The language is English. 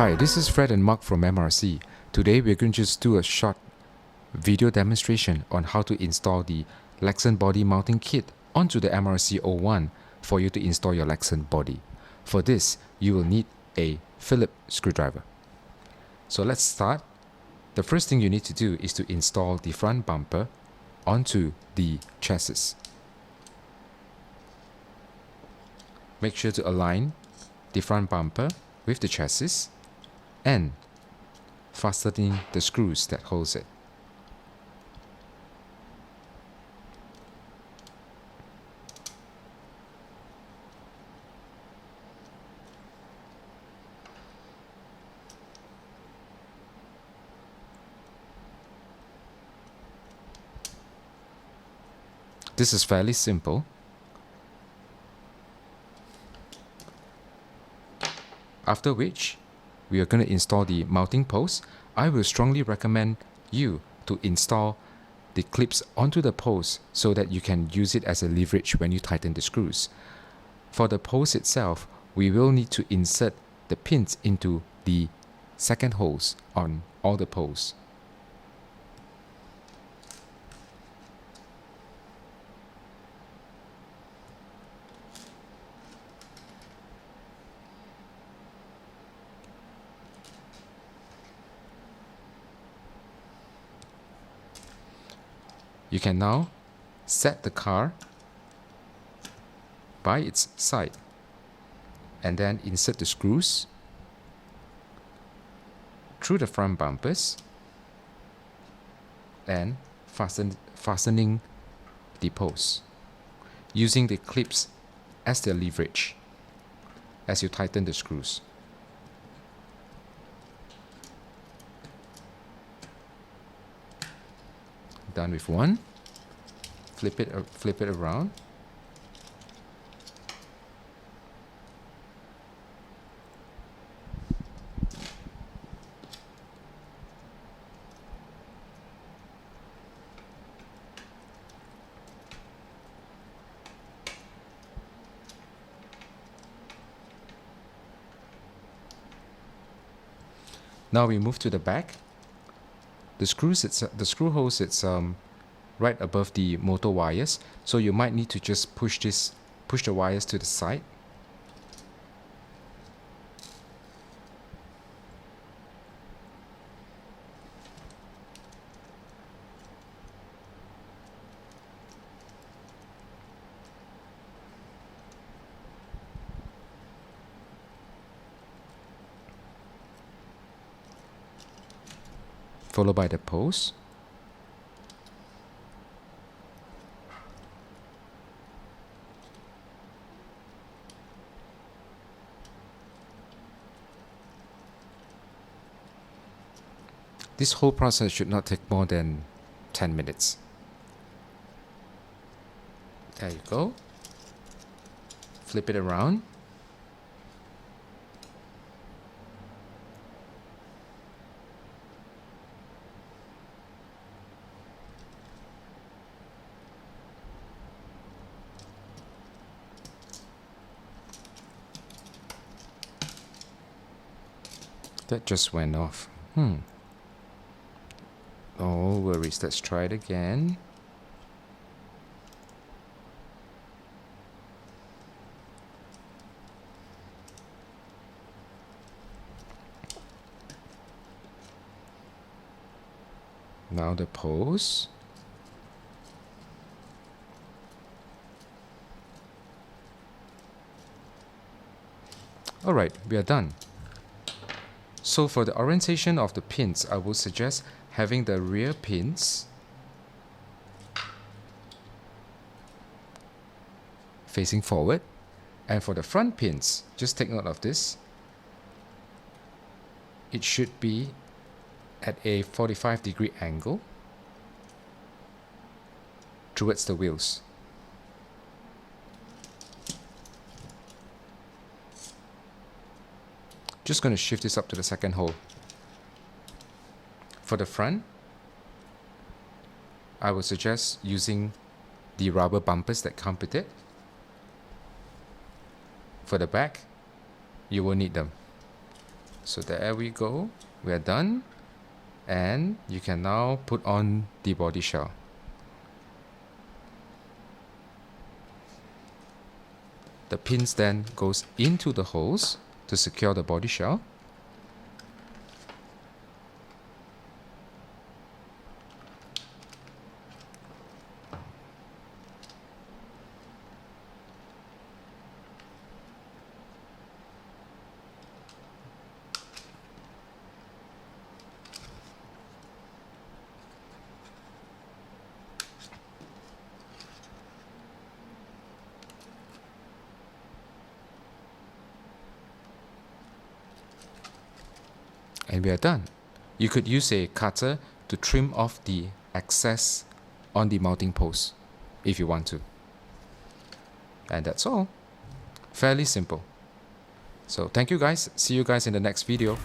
Hi, this is Fred and Mark from MRC. Today we're going to just do a short video demonstration on how to install the Lexan body mounting kit onto the MRC 01 for you to install your Lexan body. For this, you will need a Phillips screwdriver. So let's start. The first thing you need to do is to install the front bumper onto the chassis. Make sure to align the front bumper with the chassis and fastening the screws that holds it. This is fairly simple. After which, we are going to install the mounting post. I will strongly recommend you to install the clips onto the post so that you can use it as a leverage when you tighten the screws. For the post itself, we will need to insert the pins into the second holes on all the posts. You can now set the car by its side and then insert the screws through the front bumpers and fastening the posts using the clips as their leverage as you tighten the screws. Done with one. Flip it around. Now we move to the back. The screw holes, it's right above the motor wires, so you might need to just push the wires to the side. Followed by the post. This whole process should not take more than 10 minutes. There you go. Flip it around. That just went off. No worries, let's try it again. Now the post. Alright, we are done. So for the orientation of the pins, I would suggest having the rear pins facing forward, and for the front pins, just take note of this. It should be at a 45-degree angle towards the wheels. Just going to shift this up to the second hole. For the front, I would suggest using the rubber bumpers that come with it. For the back, you will need them. So there we go, we are done, and you can now put on the body shell. The pins then goes into the holes to secure the body shell. And we are done. You could use a cutter to trim off the excess on the mounting post if you want to. And that's all. Fairly simple. So thank you guys. See you guys in the next video.